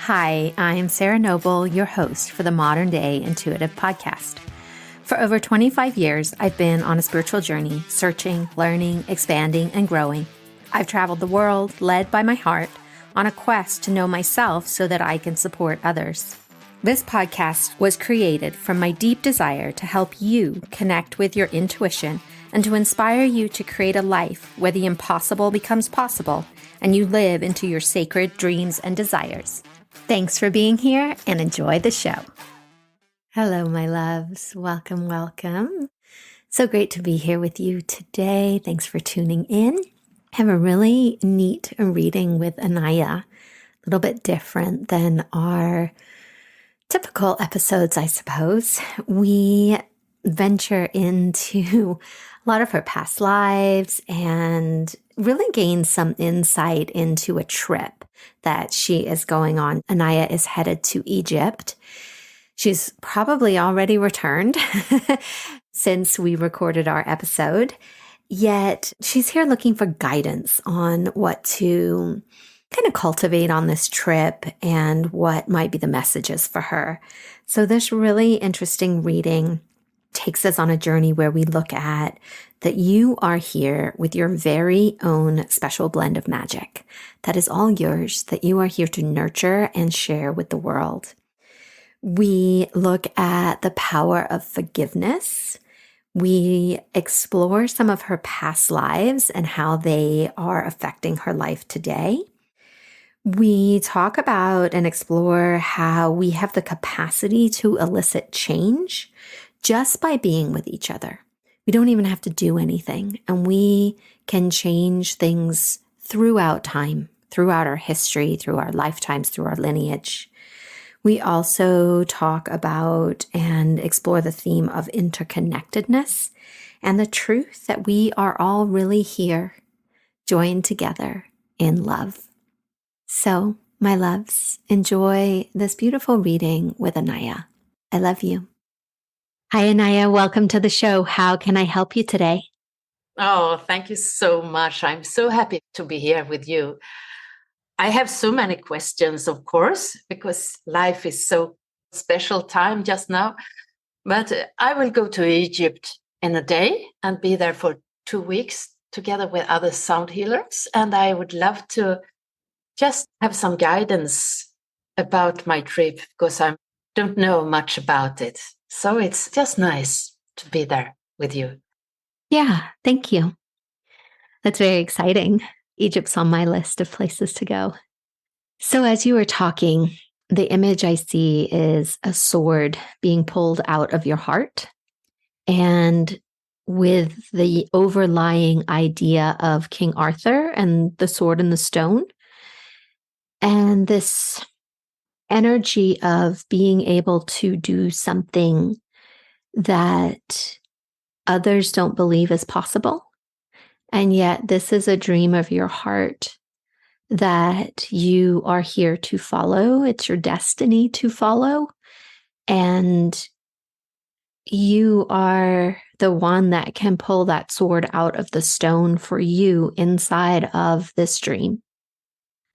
Hi, I'm Sarah Noble, your host for the Modern Day Intuitive Podcast. For over 25 years, I've been on a spiritual journey, searching, learning, expanding, and growing. I've traveled the world, led by my heart, on a quest to know myself so that I can support others. This podcast was created from my deep desire to help you connect with your intuition and to inspire you to create a life where the impossible becomes possible and you live into your sacred dreams and desires. Thanks for being here and enjoy the show. Hello, my loves. Welcome, welcome. So great to be here with you today. Thanks for tuning in. I have a really neat reading with Inaya, a little bit different than our typical episodes, I suppose. We venture into a lot of her past lives and really gain some insight into a trip that she is going on. Inaya is headed to Egypt. She's probably already returned since we recorded our episode, yet she's here looking for guidance on what to kind of cultivate on this trip and what might be the messages for her. So this really interesting reading takes us on a journey where we look at that you are here with your very own special blend of magic that is all yours, that you are here to nurture and share with the world. We look at the power of forgiveness. We explore some of her past lives and how they are affecting her life today. We talk about and explore how we have the capacity to elicit change just by being with each other. We don't even have to do anything, and we can change things throughout time, throughout our history, through our lifetimes, through our lineage. We also talk about and explore the theme of interconnectedness and the truth that we are all really here, joined together in love. So, my loves, enjoy this beautiful reading with Inaya. I love you. Hi, Inaya. Welcome to the show. How can I help you today? Oh, thank you so much. I'm so happy to be here with you. I have so many questions, of course, because life is so special time just now. But I will go to Egypt in a day and be there for 2 weeks together with other sound healers. And I would love to just have some guidance about my trip because I don't know much about it. So it's just nice to be there with you. Yeah, thank you. That's very exciting. Egypt's on my list of places to go. So as you were talking, the image I see is a sword being pulled out of your heart, and with the overlying idea of King Arthur and the sword and the stone, and this energy of being able to do something that others don't believe is possible. And yet this is a dream of your heart that you are here to follow. It's your destiny to follow. And you are the one that can pull that sword out of the stone for you inside of this dream.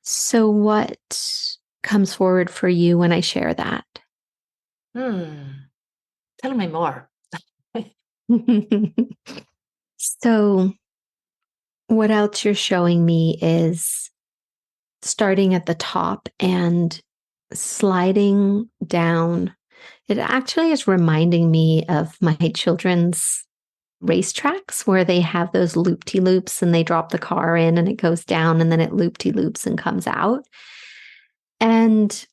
So what comes forward for you when I share that? Tell me more. So what else you're showing me is starting at the top and sliding down. It actually is reminding me of my children's racetracks where they have those loop-de-loops and they drop the car in and it goes down and then it loop-de-loops and comes out. And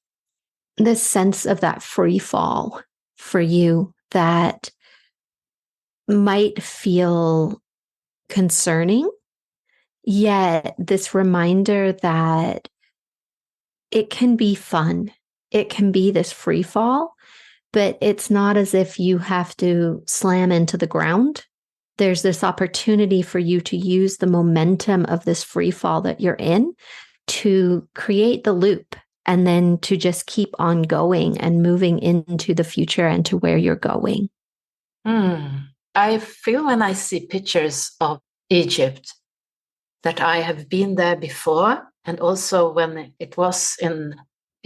this sense of that free fall for you that might feel concerning, yet this reminder that it can be fun. It can be this free fall, but it's not as if you have to slam into the ground. There's this opportunity for you to use the momentum of this free fall that you're in to create the loop and then to just keep on going and moving into the future and to where you're going. I feel when I see pictures of Egypt that I have been there before, and also when it was in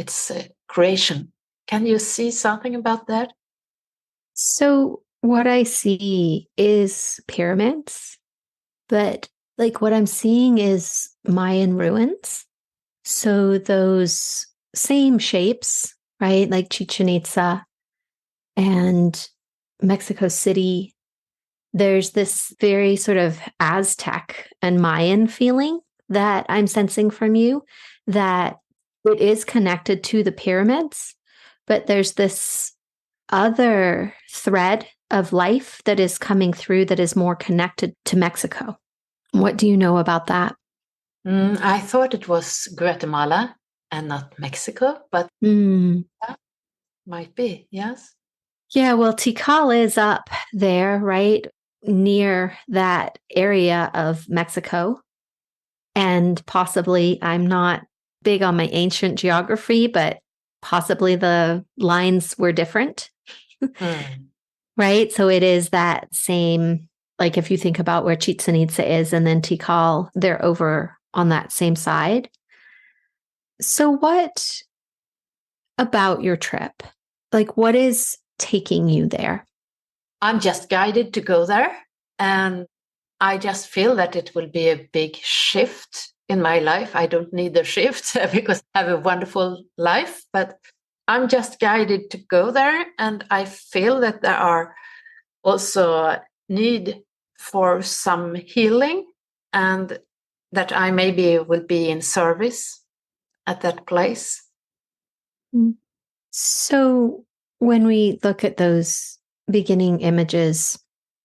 It's a creation. Can you see something about that? So, what I see is pyramids, but like what I'm seeing is Mayan ruins. So, those same shapes, right? Like Chichen Itza and Mexico City. There's this very sort of Aztec and Mayan feeling that I'm sensing from you, that it is connected to the pyramids, but there's this other thread of life that is coming through that is more connected to Mexico. What do you know about that? I thought it was Guatemala and not Mexico, but Mm. that might be, yes. Yeah, well, Tikal is up there, right? Near that area of Mexico. And possibly, I'm not big on my ancient geography, but possibly the lines were different, Mm. right? So it is that same, like if you think about where Chichen Itza is and then Tikal, they're over on that same side. So, what about your trip? Like, what is taking you there? I'm just guided to go there. And I just feel that it will be a big shift in my life. I don't need the shift because I have a wonderful life, but I'm just guided to go there. And I feel that there are also need for some healing, and that I maybe will be in service at that place. Mm. So, when we look at those beginning images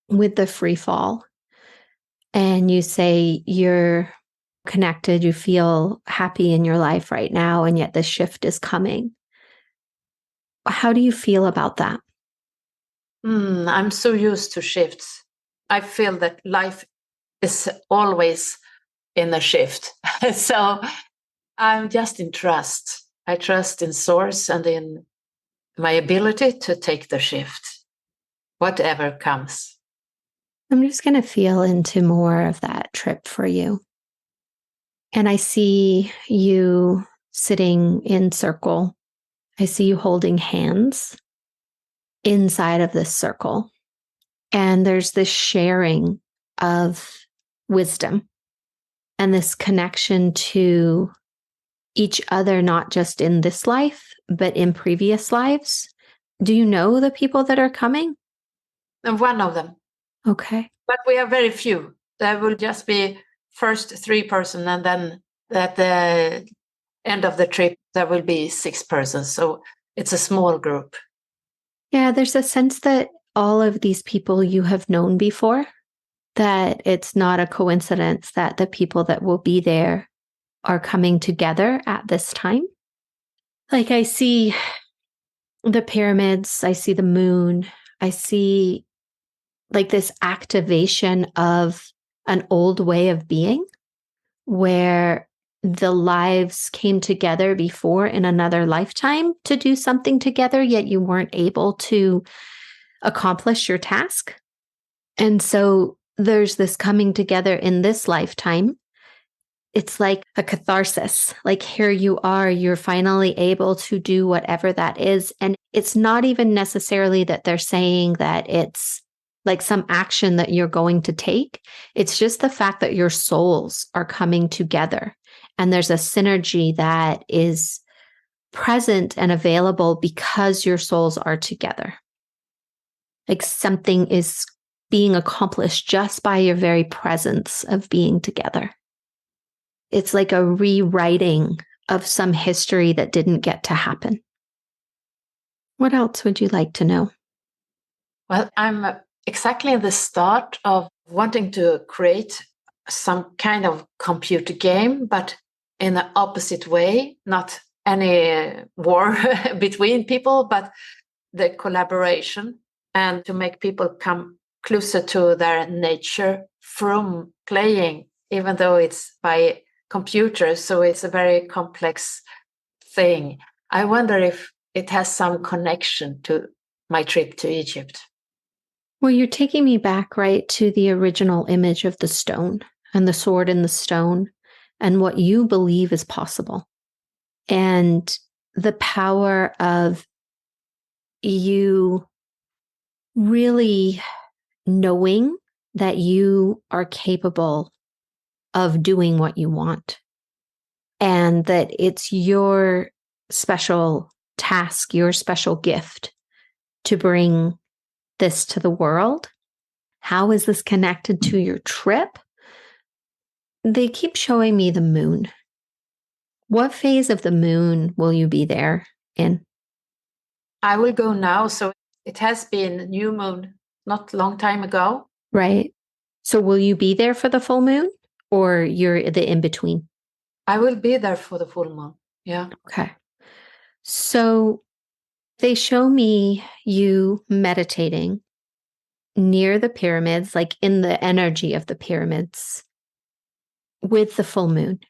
with the free fall, and you say you're connected, you feel happy in your life right now, and yet the shift is coming. How do you feel about that? I'm so used to shifts. I feel that life is always in a shift. So I'm just in trust. I trust in source and in my ability to take the shift, whatever comes. I'm just going to feel into more of that trip for you. And I see you sitting in circle. I see you holding hands inside of this circle. And there's this sharing of wisdom and this connection to each other, not just in this life, but in previous lives. Do you know the people that are coming? And one of them. Okay. But we are very few. There will just be first 3 person, and then at the end of the trip, there will be 6 persons. So it's a small group. Yeah, there's a sense that all of these people you have known before, that it's not a coincidence that the people that will be there are coming together at this time. Like I see the pyramids, I see the moon, I see like this activation of an old way of being where the lives came together before in another lifetime to do something together, yet you weren't able to accomplish your task. And so there's this coming together in this lifetime. It's like a catharsis. Like here you are, you're finally able to do whatever that is. And it's not even necessarily that they're saying that it's like some action that you're going to take. It's just the fact that your souls are coming together. And there's a synergy that is present and available because your souls are together. Like something is being accomplished just by your very presence of being together. It's like a rewriting of some history that didn't get to happen. What else would you like to know? Well, I'm exactly in the start of wanting to create some kind of computer game, but in an opposite way, not any war between people, but the collaboration, and to make people come closer to their nature from playing, even though it's by computer. So it's a very complex thing. I wonder if it has some connection to my trip to Egypt. Well, you're taking me back right to the original image of the stone and the sword in the stone and what you believe is possible. And the power of you really knowing that you are capable of doing what you want and that it's your special task, your special gift to bring this to the world. How is this connected to your trip? They keep showing me the moon. What phase of the moon will you be there in? I will go now. So it has been new moon not long time ago. Right. So will you be there for the full moon or you're the in between? I will be there for the full moon. Yeah. Okay. So they show me you meditating near the pyramids, like in the energy of the pyramids with the full moon.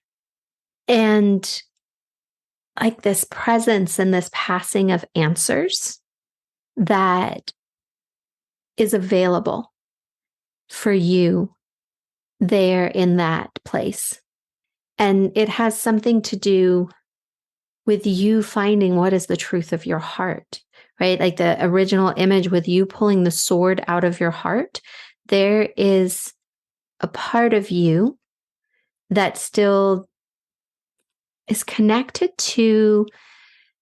And like this presence and this passing of answers that is available for you there in that place. And it has something to do with you finding what is the truth of your heart, right? Like the original image with you pulling the sword out of your heart, there is a part of you that still is connected to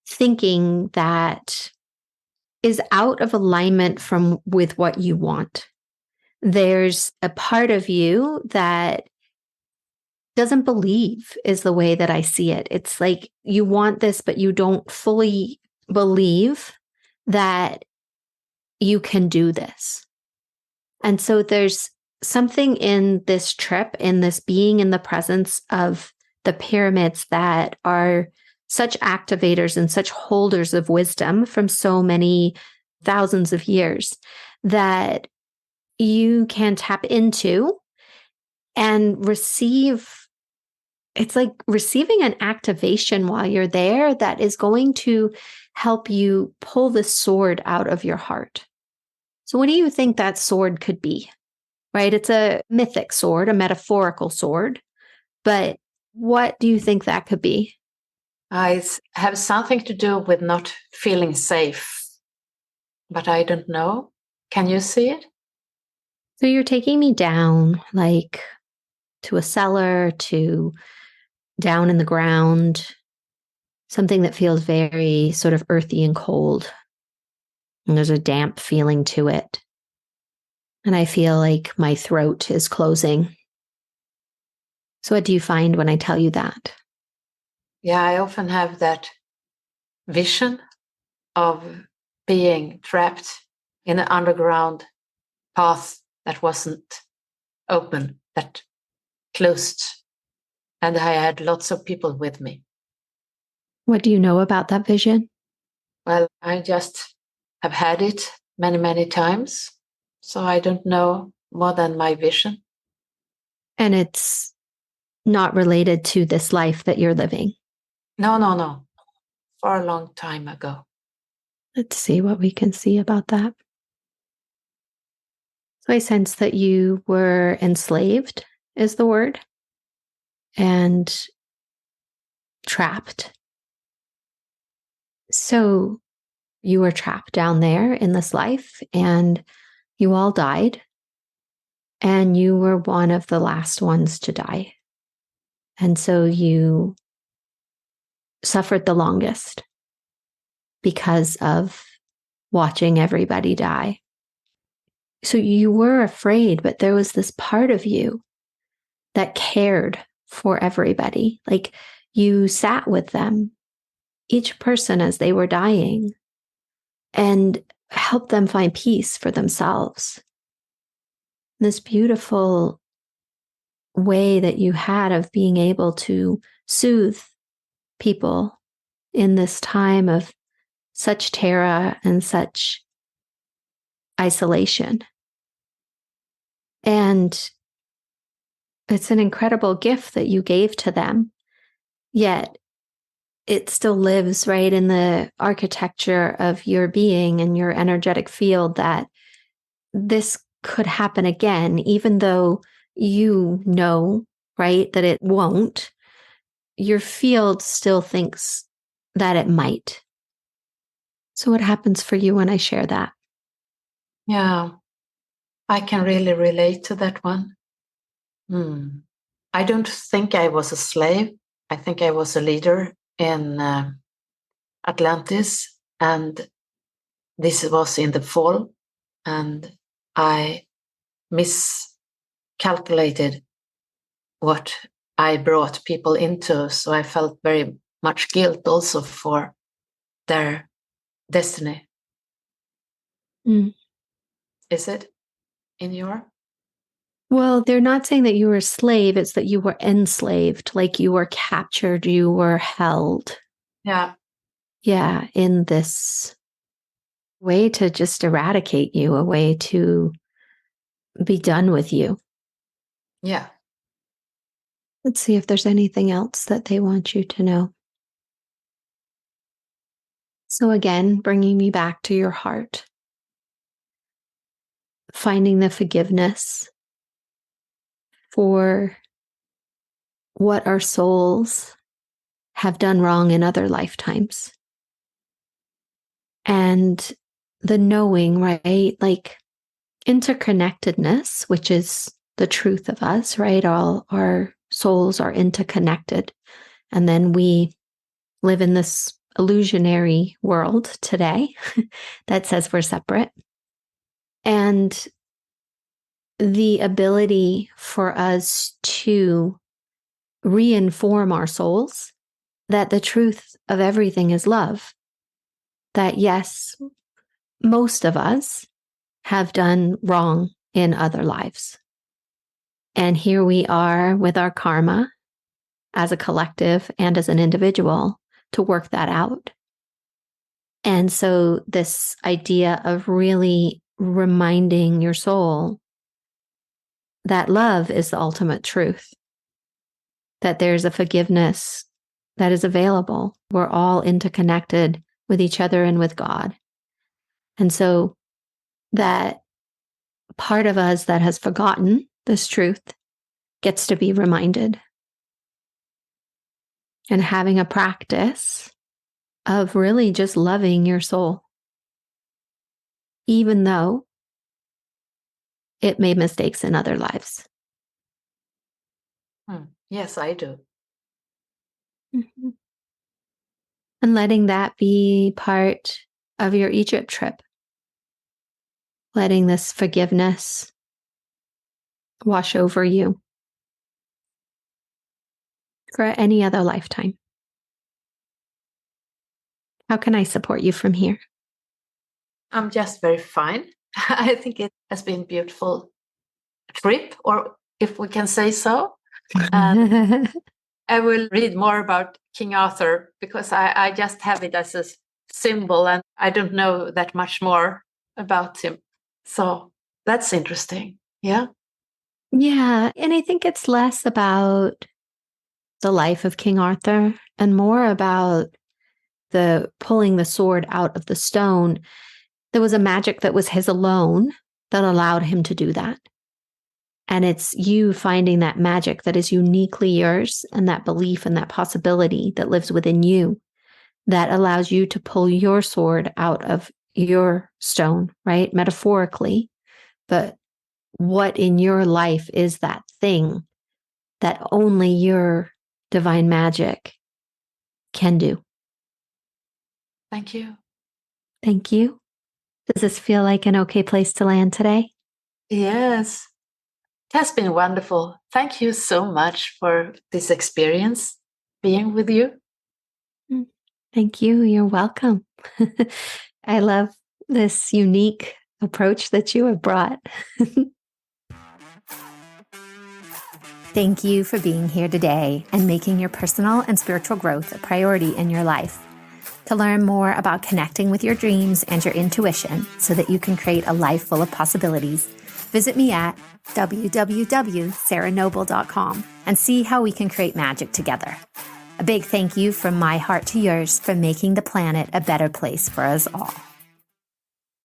thinking that is out of alignment from with what you want. There's a part of you that doesn't believe is the way that I see it. It's like you want this, but you don't fully believe that you can do this. And so there's something in this trip, in this being in the presence of the pyramids that are such activators and such holders of wisdom from so many thousands of years that you can tap into and receive. It's like receiving an activation while you're there that is going to help you pull the sword out of your heart. So, what do you think that sword could be? Right? It's a mythic sword, a metaphorical sword. But what do you think that could be? It has something to do with not feeling safe, but I don't know. Can you see it? So, you're taking me down like to a cellar, to down in the ground, something that feels very sort of earthy and cold. And there's a damp feeling to it. And I feel like my throat is closing. So, what do you find when I tell you that? Yeah, I often have that vision of being trapped in an underground path that wasn't open, that closed. And I had lots of people with me. What do you know about that vision? Well, I just have had it many, many times. So I don't know more than my vision. And it's not related to this life that you're living. No, no, no. For a long time ago. Let's see what we can see about that. So I sense that you were enslaved, is the word, and trapped. So you were trapped down there in this life, and you all died, and you were one of the last ones to die. And so you suffered the longest because of watching everybody die. So you were afraid, but there was this part of you that cared for everybody. Like you sat with them, each person as they were dying, and helped them find peace for themselves. This beautiful way that you had of being able to soothe people in this time of such terror and such isolation. And it's an incredible gift that you gave to them, yet it still lives right in the architecture of your being and your energetic field that this could happen again, even though you know, right, that it won't. Your field still thinks that it might. So what happens for you when I share that? Yeah, I can really relate to that one. I don't think I was a slave. I think I was a leader in Atlantis, and this was in the fall, and I miscalculated what I brought people into. So I felt very much guilt also for their destiny. Is it in your? Well, they're not saying that you were a slave, it's that you were enslaved, like you were captured, you were held. Yeah. Yeah, in this way to just eradicate you, a way to be done with you. Yeah. Let's see if there's anything else that they want you to know. So, again, bringing me back to your heart, finding the forgiveness for what our souls have done wrong in other lifetimes. And the knowing, right? Like interconnectedness, which is the truth of us, right? All our souls are interconnected. And then we live in this illusionary world today that says we're separate. And the ability for us to reinform our souls that the truth of everything is love. That yes, most of us have done wrong in other lives. And here we are with our karma as a collective and as an individual to work that out. And so this idea of really reminding your soul that love is the ultimate truth, that there's a forgiveness that is available. We're all interconnected with each other and with God. And so that part of us that has forgotten this truth gets to be reminded. And having a practice of really just loving your soul, even though it made mistakes in other lives. Yes, I do. Mm-hmm. And letting that be part of your Egypt trip. Letting this forgiveness wash over you for any other lifetime. How can I support you from here? I'm just very fine. I think it has been a beautiful trip, or if we can say so. And I will read more about King Arthur because I just have it as a symbol and I don't know that much more about him. So that's interesting. Yeah. Yeah. And I think it's less about the life of King Arthur and more about the pulling the sword out of the stone. There was a magic that was his alone that allowed him to do that. And it's you finding that magic that is uniquely yours and that belief and that possibility that lives within you that allows you to pull your sword out of your stone, right? Metaphorically. But what in your life is that thing that only your divine magic can do? Thank you. Thank you. Does this feel like an okay place to land today? Yes. It has been wonderful. Thank you so much for this experience being with you. Thank you. You're welcome. I love this unique approach that you have brought. Thank you for being here today and making your personal and spiritual growth a priority in your life. To learn more about connecting with your dreams and your intuition so that you can create a life full of possibilities, visit me at www.sarahnoble.com and see how we can create magic together. A big thank you from my heart to yours for making the planet a better place for us all.